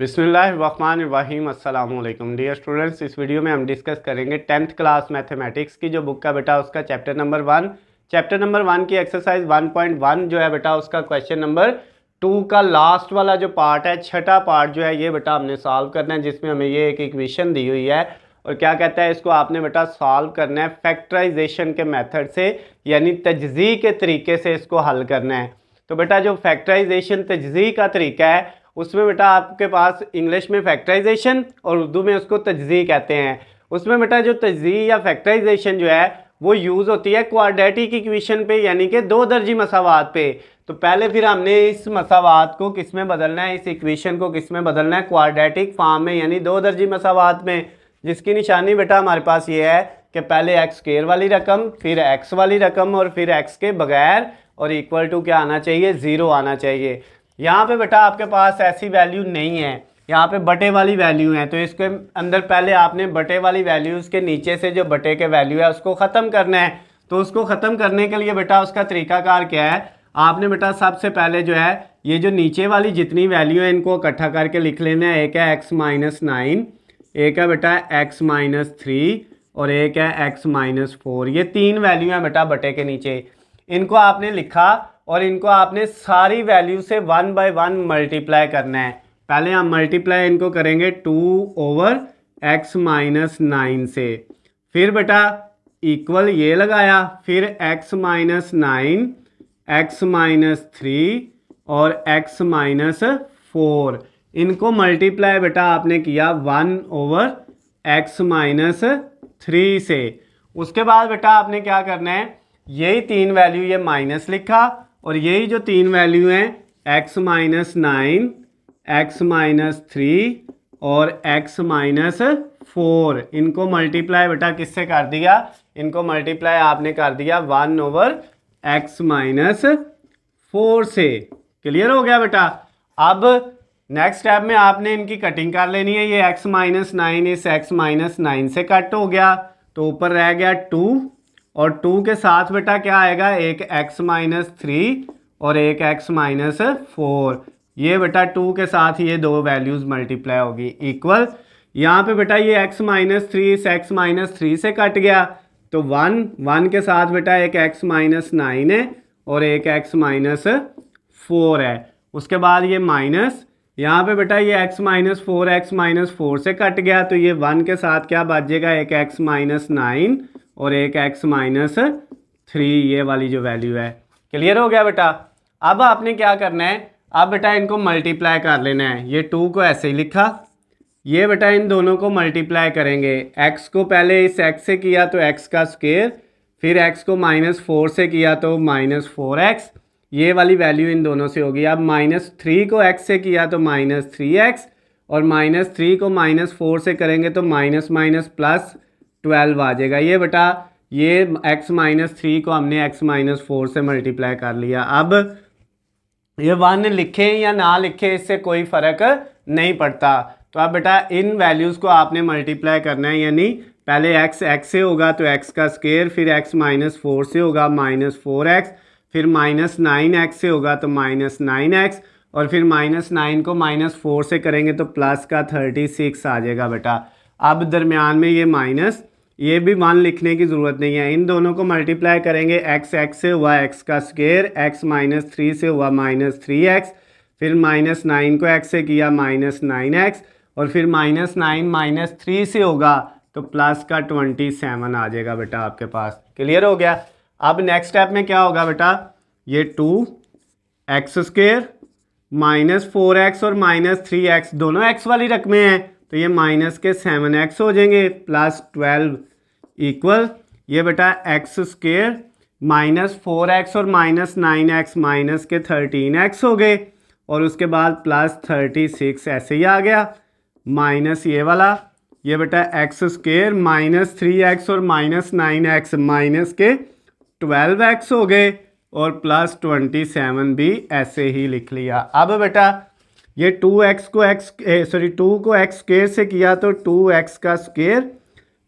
बिस्मिल्लाहिर्रहमानिर्रहीम अस्सलाम वालेकुम डियर स्टूडेंट्स। इस वीडियो में हम डिस्कस करेंगे 10th क्लास मैथमेटिक्स की जो बुक का बेटा उसका चैप्टर नंबर वन की एक्सरसाइज 1.1 जो है बेटा उसका क्वेश्चन नंबर 2 का लास्ट वाला जो पार्ट है, छठा पार्ट जो है ये बेटा हमने सॉल्व करना है, जिसमें हमें ये एक इक्वेशन दी हुई है और क्या कहता है इसको आपने बेटा सॉल्व करना है फैक्टराइजेशन के मेथड से, यानी तजज़ी के तरीके से इसको हल करना है। तो बेटा जो फैक्टराइजेशन तजज़ी का तरीका है उसमें बेटा आपके पास इंग्लिश में फैक्टराइजेशन और उर्दू में उसको तजज़ी कहते हैं। उसमें बेटा जो तजज़ी या फैक्टराइजेशन जो है वो यूज़ होती है क्वाड्रेटिक इक्वेशन पे, यानी कि दो दर्जी मसावात पे। तो पहले फिर हमने इस मसावात को किस में बदलना है, इस इक्वेशन को किस में बदलना है, क्वाड्रेटिक फॉर्म में, यानी दो दर्जी मसावात में, जिसकी निशानी बेटा हमारे पास ये है कि पहले एक्स स्क्वायर वाली रकम, फिर एक्स वाली रकम और फिर एक्स के बगैर और इक्वल टू क्या आना चाहिए, ज़ीरो आना चाहिए। यहाँ पे बेटा आपके पास ऐसी वैल्यू नहीं है, यहाँ पे बटे वाली वैल्यू है, तो इसके अंदर पहले आपने बटे वाली वैल्यूज़ के नीचे से जो बटे के वैल्यू है उसको ख़त्म करना है। तो उसको ख़त्म करने के लिए बेटा उसका तरीकाकार क्या है, आपने बेटा सबसे पहले जो है ये जो नीचे वाली जितनी वैल्यू है इनको इकट्ठा करके लिख लेना है। एक है एक्स माइनस 9, एक है बेटा एक्स माइनस 3 और एक है एक्स माइनस 4। ये तीन वैल्यू हैं बेटा बटे के नीचे, इनको आपने लिखा और इनको आपने सारी वैल्यू से 1 बाय 1 मल्टीप्लाई करना है। पहले हम मल्टीप्लाई इनको करेंगे 2 ओवर एक्स माइनस 9 से, फिर बेटा इक्वल ये लगाया, फिर एक्स माइनस 9, एक्स माइनस 3 और एक्स माइनस 4, इनको मल्टीप्लाई बेटा आपने किया 1 ओवर एक्स माइनस 3 से। उसके बाद बेटा आपने क्या करना है, यही तीन वैल्यू ये माइनस लिखा और यही जो तीन वैल्यू हैं एक्स माइनस 9, एक्स माइनस 3 और एक्स माइनस 4, इनको मल्टीप्लाई बेटा किससे कर दिया, इनको मल्टीप्लाई आपने कर दिया 1 ओवर एक्स माइनस 4 से। क्लियर हो गया बेटा। अब नेक्स्ट स्टेप में आपने इनकी कटिंग कर लेनी है। ये एक्स माइनस 9 इस एक्स माइनस 9 से कट हो गया, तो ऊपर रह गया 2 और 2 के साथ बेटा क्या आएगा, एक एक्स माइनस 3 और एक एक्स माइनस 4। ये बेटा 2 के साथ ये दो वैल्यूज़ मल्टीप्लाई होगी इक्वल, यहाँ पे बेटा ये एक्स माइनस 3 इस एक्स माइनस 3 से कट गया, तो 1 के साथ बेटा एक एक्स माइनस 9 है और एक एक्स माइनस 4 है। उसके बाद ये माइनस, यहाँ पे बेटा ये एक्स माइनस 4 एक्स माइनस 4 से कट गया, तो ये 1 के साथ क्या बचेगा, एक एक्स माइनस 9 और एक एक्स माइनस 3, ये वाली जो वैल्यू है। क्लियर हो गया बेटा। अब आपने क्या करना है, अब बेटा इनको मल्टीप्लाई कर लेना है। ये 2 को ऐसे ही लिखा, ये बेटा इन दोनों को मल्टीप्लाई करेंगे। एक्स को पहले इस एक्स से किया तो एक्स का स्क्वायर, फिर एक्स को माइनस 4 से किया तो माइनस 4x, ये वाली वैल्यू इन दोनों से होगी। अब माइनस 3 को x से किया तो माइनस 3x और माइनस 3 को माइनस 4 से करेंगे तो माइनस माइनस प्लस 12 आ जाएगा। ये बेटा ये x माइनस 3 को हमने x माइनस 4 से मल्टीप्लाई कर लिया। अब ये 1 लिखे या ना लिखे इससे कोई फ़र्क नहीं पड़ता। तो अब बेटा इन वैल्यूज़ को आपने मल्टीप्लाई करना है, यानी पहले x से होगा तो x का स्क्वायर, फिर x माइनस 4 से होगा माइनस 4x, फिर माइनस 9x से होगा तो माइनस 9x और फिर माइनस 9 को माइनस 4 से करेंगे तो प्लस का 36 आ जाएगा बेटा। अब दरमियान में ये माइनस, ये भी 1 लिखने की ज़रूरत नहीं है, इन दोनों को मल्टीप्लाई करेंगे। x से हुआ x का स्क्वायर, x माइनस 3 से हुआ माइनस 3x, फिर माइनस 9 को x से किया माइनस 9x और फिर माइनस 9 माइनस 3 से होगा तो प्लस का 27 आ जाएगा बेटा आपके पास। क्लियर हो गया। अब नेक्स्ट स्टेप में क्या होगा बेटा, ये 2x स्क्वायर माइनस 4x और माइनस 3x दोनों x वाली रकमें हैं, तो ये माइनस के 7x हो जाएंगे प्लस 12 इक्वल, ये बेटा एक्स स्क्वायर माइनस 4x और माइनस 9x माइनस के 13x हो गए और उसके बाद प्लस 36 ऐसे ही आ गया, माइनस ये वाला, ये बेटा एक्स स्क्वायर माइनस 3x और माइनस 9x माइनस के 12x हो गए और प्लस 27 भी ऐसे ही लिख लिया। अब बेटा ये 2 को x स्क्वायर से किया तो 2x का स्क्वायर,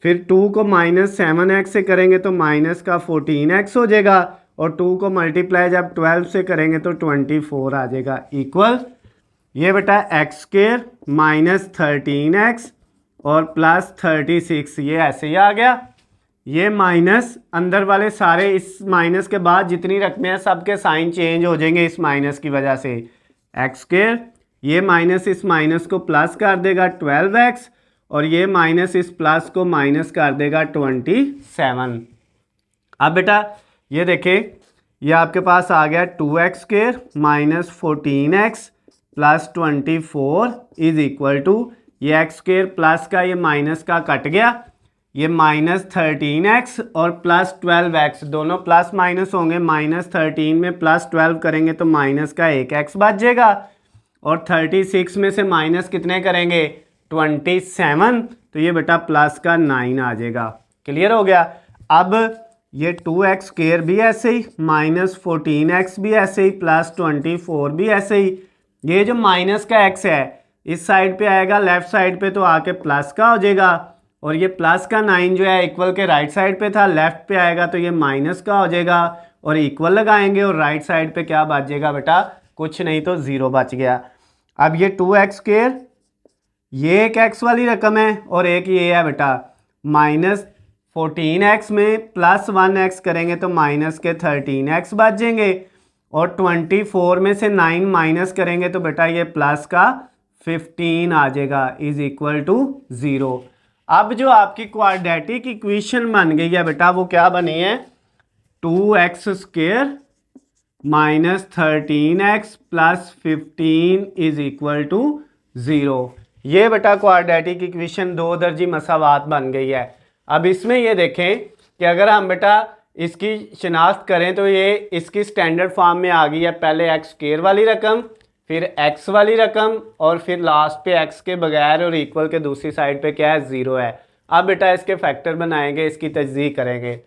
फिर 2 को माइनस 7x से करेंगे तो माइनस का 14x हो जाएगा और 2 को मल्टीप्लाई जब 12 से करेंगे तो 24 आ जाएगा इक्वल ये बेटा एक्स स्क्वायर माइनस 13x और प्लस 36, ये ऐसे ही आ गया। ये माइनस अंदर वाले सारे, इस माइनस के बाद जितनी रकमें हैं सबके साइन चेंज हो जाएंगे इस माइनस की वजह से। एक्स स्क्वायर, ये माइनस इस माइनस को प्लस कर देगा 12x और ये माइनस इस प्लस को माइनस कर देगा 27। अब बेटा ये देखें, ये आपके पास आ गया 2x square minus 14x plus 24 is equal to, ये एक्स स्क्वायर प्लस का ये माइनस का कट गया, ये माइनस 13x और प्लस 12x, दोनों प्लस माइनस होंगे। माइनस 13 में प्लस 12 करेंगे तो माइनस का 1x बच जाएगा और 36 में से माइनस कितने करेंगे 27, तो ये बेटा प्लस का 9 आ जाएगा। क्लियर हो गया। अब ये 2x स्क्वायर भी ऐसे ही, माइनस 14x भी ऐसे ही, प्लस 24 भी ऐसे ही। ये जो माइनस का x है इस साइड पे आएगा, लेफ्ट साइड पे तो आके प्लस का हो जाएगा, और ये प्लस का 9 जो है इक्वल के राइट साइड पे था, लेफ्ट पे आएगा तो ये माइनस का हो जाएगा और इक्वल लगाएंगे और राइट साइड पे क्या बच जाएगा बेटा, कुछ नहीं तो 0 बच गया। अब ये 2x स्क्वायर, ये एक x वाली रकम है और एक ये है बेटा माइनस 14x में प्लस 1x करेंगे तो माइनस के 13x बच जाएंगे और 24 में से 9 माइनस करेंगे तो बेटा ये प्लस का 15 आ जाएगा इज इक्वल टू 0। अब जो आपकी क्वाड्रेटिक इक्वेशन बन गई है बेटा वो क्या बनी है, 2x square minus 13x plus 15 is equal to 0। ये बेटा क्वाड्रेटिक इक्वेशन दो दर्जी मसावात बन गई है। अब इसमें ये देखें कि अगर हम बेटा इसकी शिनाख्त करें तो ये इसकी स्टैंडर्ड फॉर्म में आ गई है। पहले एक्स स्क्वायर वाली रकम, फिर एक्स वाली रकम और फिर लास्ट पे एक्स के बगैर और इक्वल के दूसरी साइड पे क्या है 0 है। अब बेटा इसके फैक्टर बनाएंगे, इसकी तजदीद करेंगे।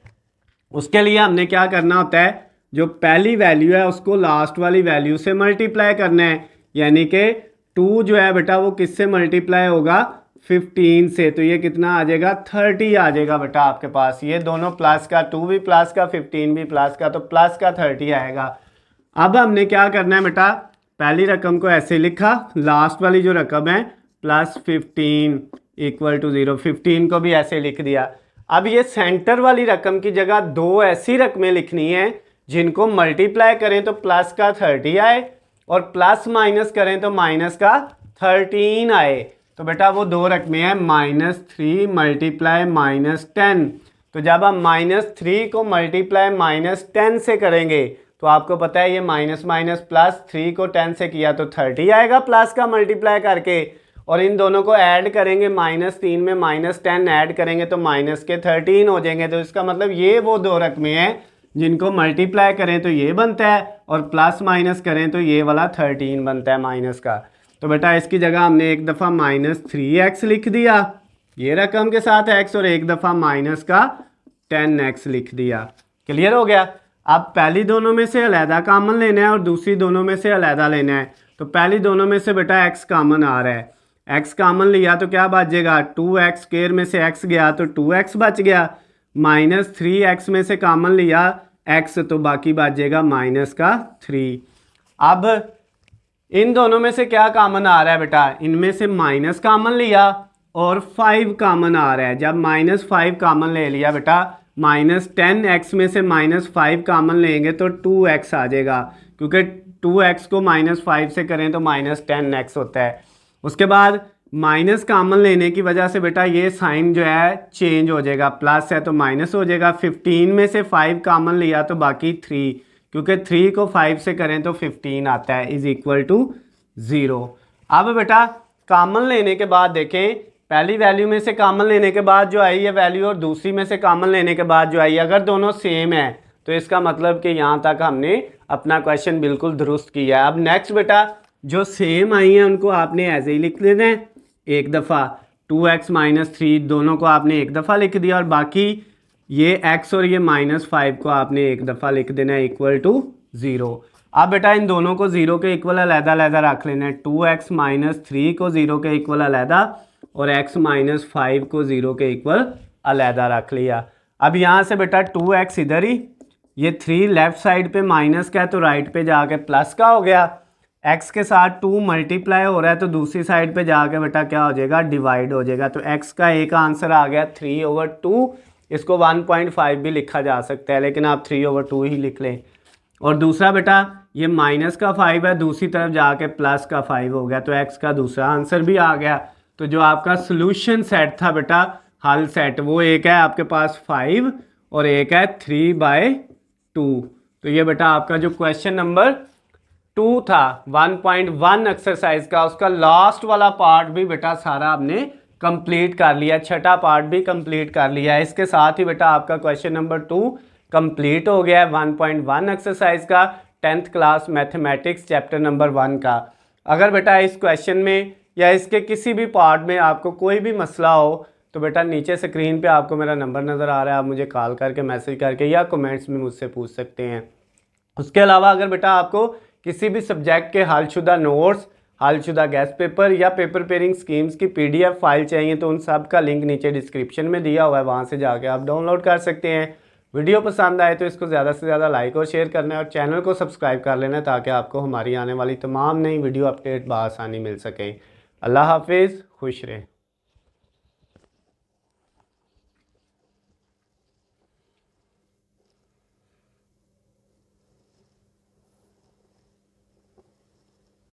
उसके लिए हमने क्या करना होता है, जो पहली वैल्यू है उसको लास्ट वाली वैल्यू से मल्टीप्लाई करना है, यानी कि 2 जो है बेटा वो किससे मल्टीप्लाई होगा 15 से, तो ये कितना आ जाएगा 30 आ जाएगा बेटा आपके पास। ये दोनों प्लस का, 2 भी प्लस का 15 भी प्लस का, तो प्लस का 30 आएगा। अब हमने क्या करना है बेटा, पहली रकम को ऐसे लिखा, लास्ट वाली जो रकम है प्लस 15 इक्वल टू 0, 15 को भी ऐसे लिख दिया। अब ये सेंटर वाली रकम की जगह दो ऐसी रकमें लिखनी है जिनको मल्टीप्लाई करें तो प्लस का 30 आए और प्लस माइनस करें तो माइनस का 13 आए। तो बेटा वो दो रकमें हैं -3 मल्टीप्लाई -10। तो जब हम -3 को मल्टीप्लाई -10 से करेंगे तो आपको पता है ये माइनस माइनस प्लस, 3 को 10 से किया तो 30 आएगा प्लस का मल्टीप्लाई करके, और इन दोनों को ऐड करेंगे, -3 में -10 ऐड करेंगे तो माइनस के 13 हो जाएंगे। तो इसका मतलब ये वो दो रकमें हैं जिनको मल्टीप्लाई करें तो ये बनता है और प्लस माइनस करें तो ये वाला 13 बनता है माइनस का। तो बेटा इसकी जगह हमने एक दफ़ा -3x लिख दिया ये रकम के साथ x, और एक दफ़ा माइनस का 10x लिख दिया। क्लियर हो गया। अब पहली दोनों में से अलहदा कामन लेना है और दूसरी दोनों में से अलहदा लेना है। तो पहली दोनों में से बेटा x कामन आ रहा है, x कामन लिया तो क्या बचेगा, 2x स्क्वायर में से x गया तो 2x बच गया, -3x में से कामन लिया x तो बाकी बचेगा माइनस का 3। अब इन दोनों में से क्या कामन आ रहा है बेटा, इनमें से माइनस कामन लिया और 5 कामन आ रहा है। जब -5 कामन ले लिया बेटा, -10x में से -5 कामन लेंगे तो 2x आ जाएगा, क्योंकि 2x को -5 से करें तो -10x होता है। उसके बाद माइनस कामन लेने की वजह से बेटा ये साइन जो है चेंज हो जाएगा, प्लस है तो माइनस हो जाएगा। 15 में से 5 कामन लिया तो बाकी 3, क्योंकि 3 को 5 से करें तो 15 आता है इज इक्वल टू 0। अब बेटा कामन लेने के बाद देखें, पहली वैल्यू में से कामन लेने के बाद जो आई है वैल्यू और दूसरी में से कामन लेने के बाद जो आई, अगर दोनों सेम है तो इसका मतलब कि यहाँ तक हमने अपना क्वेश्चन बिल्कुल दुरुस्त किया है। अब नेक्स्ट बेटा जो सेम आई हैं उनको आपने ऐसे ही लिख लेना है एक दफ़ा, 2x -3 दोनों को आपने एक दफ़ा लिख दिया और बाकी ये x और ये -5 को आपने एक दफ़ा लिख देना है इक्वल टू 0। अब बेटा इन दोनों को 0 के इक्वल अलहदा रख लेना है, 2x -3 को 0 के इक्वल अलहदा और x -5 को 0 के इक्वल अलहदा रख लिया। अब यहाँ से बेटा 2x इधर ही, ये 3 लेफ्ट साइड पे माइनस का है तो राइट पे जाके प्लस का हो गया, x के साथ 2 मल्टीप्लाई हो रहा है तो दूसरी साइड पे जाके बेटा क्या हो जाएगा, डिवाइड हो जाएगा। तो x का एक आंसर आ गया 3/2। इसको 1.5 भी लिखा जा सकता है, लेकिन आप 3/2 ही लिख लें। और दूसरा बेटा ये माइनस का 5 है, दूसरी तरफ जाके प्लस का 5 हो गया, तो x का दूसरा आंसर भी आ गया। तो जो आपका सोल्यूशन सेट था बेटा, हल सेट, वो एक है आपके पास 5 और एक है 3/2। तो ये बेटा आपका जो क्वेश्चन नंबर 2 था 1.1 एक्सरसाइज का, उसका लास्ट वाला पार्ट भी बेटा सारा आपने कंप्लीट कर लिया, छठा पार्ट भी कंप्लीट कर लिया है। इसके साथ ही बेटा आपका क्वेश्चन नंबर 2 कंप्लीट हो गया है 1.1 एक्सरसाइज का, 10th class mathematics chapter number 1 का। अगर बेटा इस क्वेश्चन में या इसके किसी भी पार्ट में आपको कोई भी मसला हो तो बेटा नीचे स्क्रीन पे आपको मेरा नंबर नज़र आ रहा है, आप मुझे कॉल करके, मैसेज करके या कमेंट्स में मुझसे पूछ सकते हैं। उसके अलावा अगर बेटा आपको किसी भी सब्जेक्ट के हलशुदा नोट्स, हलशुदा गेस्ट पेपर या पेपर पेयरिंग स्कीम्स की PDF फाइल चाहिए तो उन सब का लिंक नीचे डिस्क्रिप्शन में दिया हुआ है, वहाँ से जाके आप डाउनलोड कर सकते हैं। वीडियो पसंद आए तो इसको ज़्यादा से ज़्यादा लाइक और शेयर करना है और चैनल को सब्सक्राइब कर लेना ताकि आपको हमारी आने वाली तमाम नई वीडियो अपडेट बआसानी मिल सकें। अल्लाह हाफिज़, खुश रहें।